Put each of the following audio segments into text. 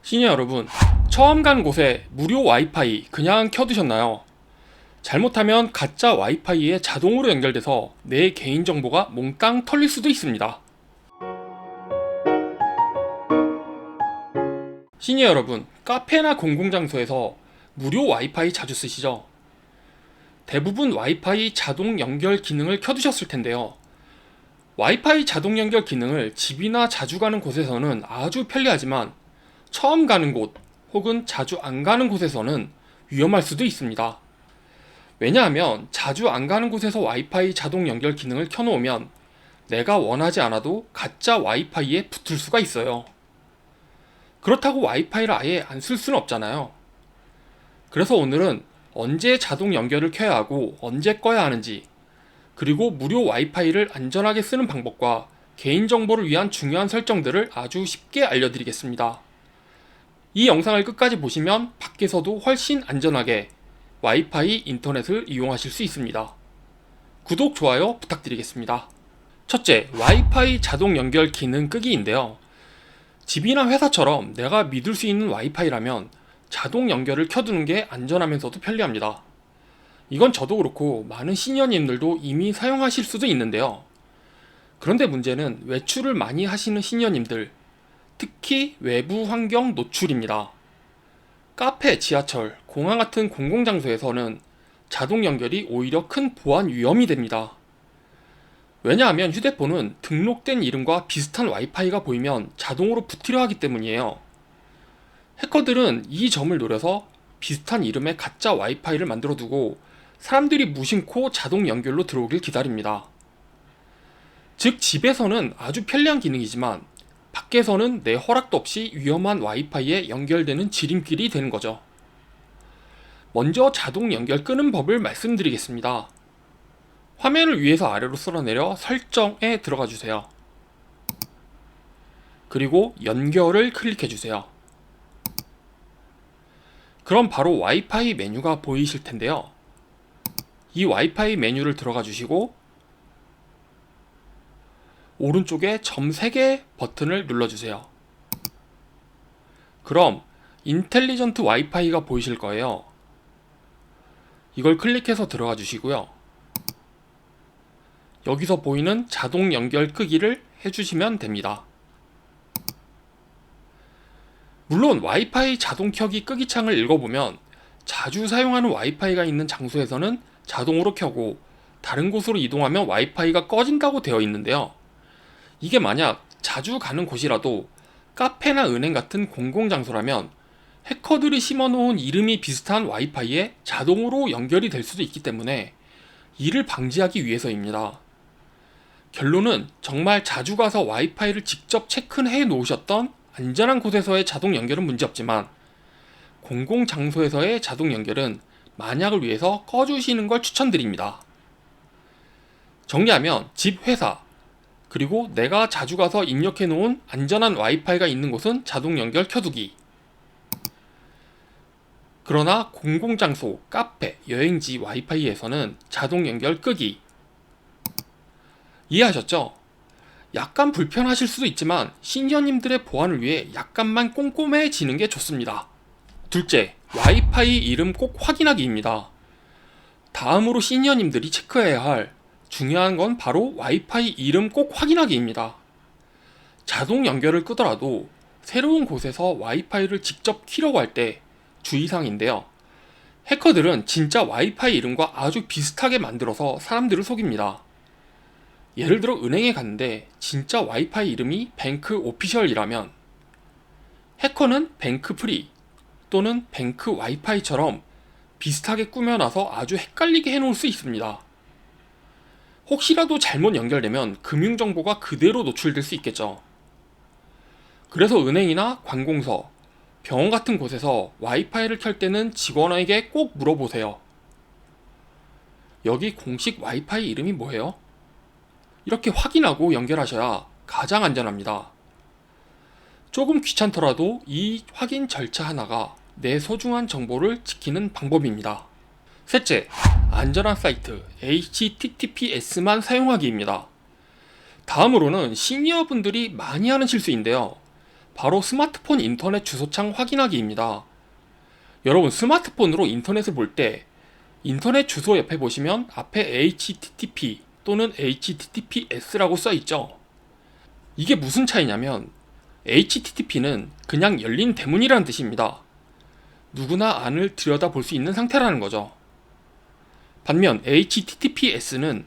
시니어 여러분, 처음 간 곳에 무료 와이파이 그냥 켜두셨나요? 잘못하면 가짜 와이파이에 자동으로 연결돼서 내 개인정보가 몽땅 털릴 수도 있습니다. 시니어 여러분, 카페나 공공장소에서 무료 와이파이 자주 쓰시죠? 대부분 와이파이 자동 연결 기능을 켜두셨을 텐데요. 와이파이 자동 연결 기능을 집이나 자주 가는 곳에서는 아주 편리하지만 처음 가는 곳 혹은 자주 안 가는 곳에서는 위험할 수도 있습니다. 왜냐하면 자주 안 가는 곳에서 와이파이 자동 연결 기능을 켜놓으면 내가 원하지 않아도 가짜 와이파이에 붙을 수가 있어요. 그렇다고 와이파이를 아예 안 쓸 수는 없잖아요. 그래서 오늘은 언제 자동 연결을 켜야 하고 언제 꺼야 하는지, 그리고 무료 와이파이를 안전하게 쓰는 방법과 개인정보를 위한 중요한 설정들을 아주 쉽게 알려드리겠습니다. 이 영상을 끝까지 보시면 밖에서도 훨씬 안전하게 와이파이 인터넷을 이용하실 수 있습니다. 구독, 좋아요 부탁드리겠습니다. 첫째, 와이파이 자동 연결 기능 끄기인데요. 집이나 회사처럼 내가 믿을 수 있는 와이파이라면 자동 연결을 켜두는 게 안전하면서도 편리합니다. 이건 저도 그렇고 많은 시니어님들도 이미 사용하실 수도 있는데요. 그런데 문제는 외출을 많이 하시는 시니어님들, 특히 외부 환경 노출입니다. 카페, 지하철, 공항 같은 공공장소에서는 자동 연결이 오히려 큰 보안 위험이 됩니다. 왜냐하면 휴대폰은 등록된 이름과 비슷한 와이파이가 보이면 자동으로 붙으려 하기 때문이에요. 해커들은 이 점을 노려서 비슷한 이름의 가짜 와이파이를 만들어 두고 사람들이 무심코 자동 연결로 들어오길 기다립니다. 즉, 집에서는 아주 편리한 기능이지만 밖에서는 내 허락도 없이 위험한 와이파이에 연결되는 지름길이 되는 거죠. 먼저 자동 연결 끄는 법을 말씀드리겠습니다. 화면을 위에서 아래로 쓸어내려 설정에 들어가 주세요. 그리고 연결을 클릭해 주세요. 그럼 바로 와이파이 메뉴가 보이실 텐데요. 이 와이파이 메뉴를 들어가 주시고 오른쪽에 점 3개 버튼을 눌러주세요. 그럼 인텔리전트 와이파이가 보이실 거예요. 이걸 클릭해서 들어가 주시고요. 여기서 보이는 자동 연결 끄기를 해주시면 됩니다. 물론 와이파이 자동 켜기 끄기 창을 읽어보면 자주 사용하는 와이파이가 있는 장소에서는 자동으로 켜고 다른 곳으로 이동하면 와이파이가 꺼진다고 되어 있는데요. 이게 만약 자주 가는 곳이라도 카페나 은행 같은 공공장소라면 해커들이 심어놓은 이름이 비슷한 와이파이에 자동으로 연결이 될 수도 있기 때문에 이를 방지하기 위해서입니다. 결론은 정말 자주 가서 와이파이를 직접 체크해 놓으셨던 안전한 곳에서의 자동 연결은 문제없지만 공공장소에서의 자동 연결은 만약을 위해서 꺼주시는 걸 추천드립니다. 정리하면 집, 회사, 그리고 내가 자주 가서 입력해 놓은 안전한 와이파이가 있는 곳은 자동 연결 켜두기. 그러나 공공장소, 카페, 여행지 와이파이에서는 자동 연결 끄기. 이해하셨죠? 약간 불편하실 수도 있지만 시니어님들의 보안을 위해 약간만 꼼꼼해지는 게 좋습니다. 둘째, 와이파이 이름 꼭 확인하기입니다. 다음으로 시니어님들이 체크해야 할 중요한 건 바로 와이파이 이름 꼭 확인하기입니다. 자동 연결을 끄더라도 새로운 곳에서 와이파이를 직접 키려고 할 때 주의사항인데요. 해커들은 진짜 와이파이 이름과 아주 비슷하게 만들어서 사람들을 속입니다. 예를 들어 은행에 갔는데 진짜 와이파이 이름이 뱅크 오피셜이라면 해커는 뱅크 프리 또는 뱅크 와이파이처럼 비슷하게 꾸며놔서 아주 헷갈리게 해놓을 수 있습니다. 혹시라도 잘못 연결되면 금융정보가 그대로 노출될 수 있겠죠. 그래서 은행이나 관공서, 병원 같은 곳에서 와이파이를 켤 때는 직원에게 꼭 물어보세요. 여기 공식 와이파이 이름이 뭐예요? 이렇게 확인하고 연결하셔야 가장 안전합니다. 조금 귀찮더라도 이 확인 절차 하나가 내 소중한 정보를 지키는 방법입니다. 셋째, 안전한 사이트 HTTPS만 사용하기입니다. 다음으로는 시니어분들이 많이 하는 실수인데요. 바로 스마트폰 인터넷 주소창 확인하기입니다. 여러분, 스마트폰으로 인터넷을 볼 때 인터넷 주소 옆에 보시면 앞에 HTTP 또는 HTTPS라고 써있죠. 이게 무슨 차이냐면 HTTP는 그냥 열린 대문이라는 뜻입니다. 누구나 안을 들여다볼 수 있는 상태라는 거죠. 반면 HTTPS는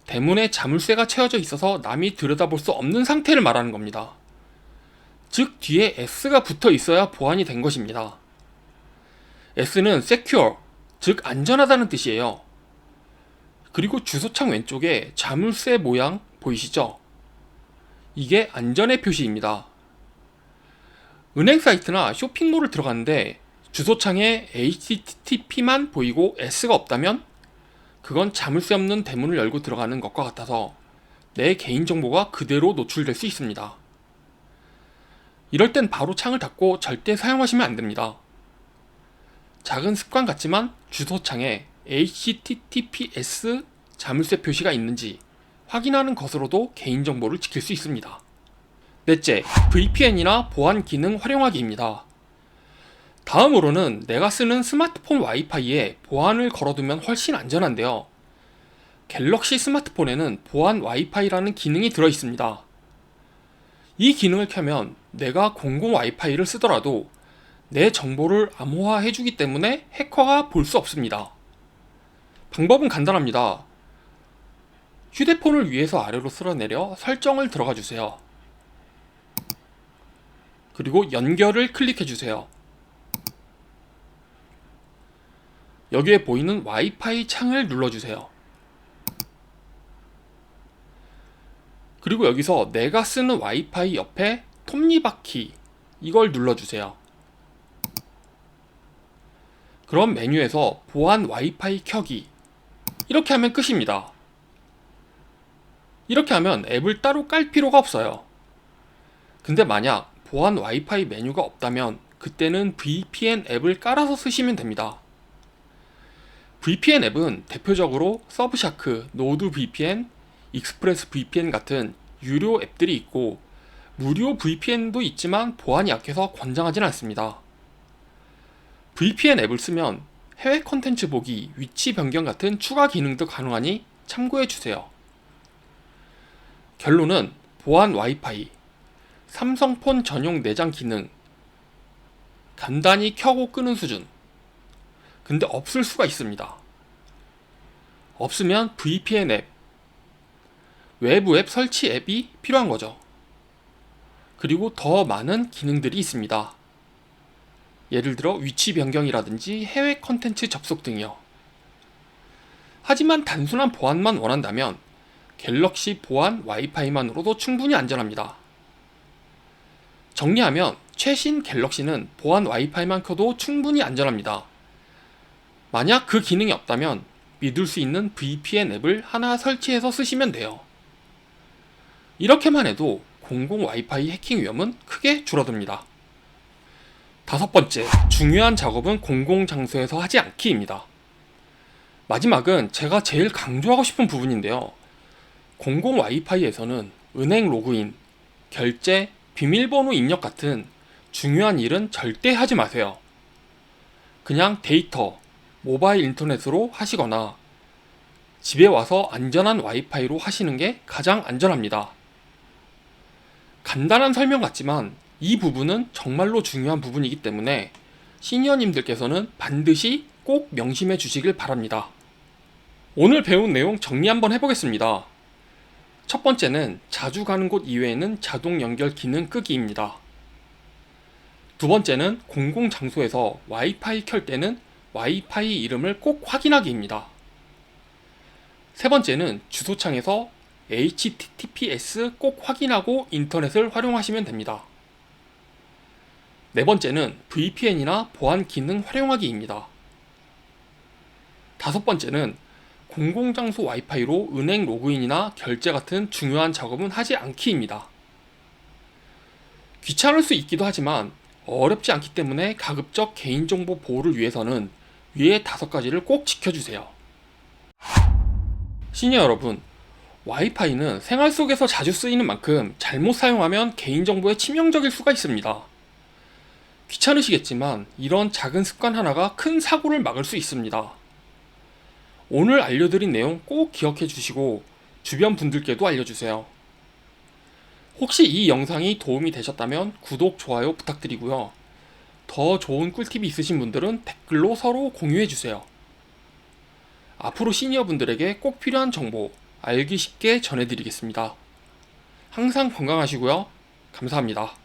대문에 자물쇠가 채워져 있어서 남이 들여다볼 수 없는 상태를 말하는 겁니다. 즉 뒤에 S가 붙어 있어야 보안이 된 것입니다. S는 secure, 즉 안전하다는 뜻이에요. 그리고 주소창 왼쪽에 자물쇠 모양 보이시죠? 이게 안전의 표시입니다. 은행 사이트나 쇼핑몰을 들어갔는데 주소창에 HTTP만 보이고 S가 없다면 그건 자물쇠 없는 대문을 열고 들어가는 것과 같아서 내 개인정보가 그대로 노출될 수 있습니다. 이럴 땐 바로 창을 닫고 절대 사용하시면 안 됩니다. 작은 습관 같지만 주소창에 HTTPS 자물쇠 표시가 있는지 확인하는 것으로도 개인정보를 지킬 수 있습니다. 넷째, VPN이나 보안 기능 활용하기입니다. 다음으로는 내가 쓰는 스마트폰 와이파이에 보안을 걸어두면 훨씬 안전한데요. 갤럭시 스마트폰에는 보안 와이파이라는 기능이 들어있습니다. 이 기능을 켜면 내가 공공 와이파이를 쓰더라도 내 정보를 암호화해주기 때문에 해커가 볼 수 없습니다. 방법은 간단합니다. 휴대폰을 위에서 아래로 쓸어내려 설정을 들어가 주세요. 그리고 연결을 클릭해 주세요. 여기에 보이는 와이파이 창을 눌러주세요. 그리고 여기서 내가 쓰는 와이파이 옆에 톱니바퀴 이걸 눌러주세요. 그럼 메뉴에서 보안 와이파이 켜기 이렇게 하면 끝입니다. 이렇게 하면 앱을 따로 깔 필요가 없어요. 근데 만약 보안 와이파이 메뉴가 없다면 그때는 VPN 앱을 깔아서 쓰시면 됩니다. VPN 앱은 대표적으로 서브샤크, 노드VPN, 익스프레스VPN 같은 유료 앱들이 있고 무료 VPN도 있지만 보안이 약해서 권장하진 않습니다. VPN 앱을 쓰면 해외 콘텐츠 보기, 위치 변경 같은 추가 기능도 가능하니 참고해주세요. 결론은 보안 와이파이, 삼성폰 전용 내장 기능, 간단히 켜고 끄는 수준. 근데 없을 수가 있습니다. 없으면 VPN 앱, 외부 앱 설치 앱이 필요한 거죠. 그리고 더 많은 기능들이 있습니다. 예를 들어 위치 변경이라든지 해외 컨텐츠 접속 등이요. 하지만 단순한 보안만 원한다면 갤럭시 보안 와이파이만으로도 충분히 안전합니다. 정리하면 최신 갤럭시는 보안 와이파이만 켜도 충분히 안전합니다. 만약 그 기능이 없다면 믿을 수 있는 VPN 앱을 하나 설치해서 쓰시면 돼요. 이렇게만 해도 공공 와이파이 해킹 위험은 크게 줄어듭니다. 다섯 번째, 중요한 작업은 공공 장소에서 하지 않기입니다. 마지막은 제가 제일 강조하고 싶은 부분인데요. 공공 와이파이에서는 은행 로그인, 결제, 비밀번호 입력 같은 중요한 일은 절대 하지 마세요. 그냥 데이터, 모바일 인터넷으로 하시거나 집에 와서 안전한 와이파이로 하시는 게 가장 안전합니다. 간단한 설명 같지만 이 부분은 정말로 중요한 부분이기 때문에 시니어님들께서는 반드시 꼭 명심해 주시길 바랍니다. 오늘 배운 내용 정리 한번 해보겠습니다. 첫 번째는 자주 가는 곳 이외에는 자동 연결 기능 끄기입니다. 두 번째는 공공장소에서 와이파이 켤 때는 와이파이 이름을 꼭 확인하기입니다. 세 번째는 주소창에서 HTTPS 꼭 확인하고 인터넷을 활용하시면 됩니다. 네 번째는 VPN이나 보안 기능 활용하기입니다. 다섯 번째는 공공장소 와이파이로 은행 로그인이나 결제 같은 중요한 작업은 하지 않기입니다. 귀찮을 수 있기도 하지만 어렵지 않기 때문에 가급적 개인정보 보호를 위해서는 위의 다섯 가지를 꼭 지켜주세요. 시니어 여러분, 와이파이는 생활 속에서 자주 쓰이는 만큼 잘못 사용하면 개인정보에 치명적일 수가 있습니다. 귀찮으시겠지만 이런 작은 습관 하나가 큰 사고를 막을 수 있습니다. 오늘 알려드린 내용 꼭 기억해 주시고 주변 분들께도 알려주세요. 혹시 이 영상이 도움이 되셨다면 구독, 좋아요 부탁드리고요. 더 좋은 꿀팁이 있으신 분들은 댓글로 서로 공유해 주세요. 앞으로 시니어분들에게 꼭 필요한 정보 알기 쉽게 전해드리겠습니다. 항상 건강하시고요. 감사합니다.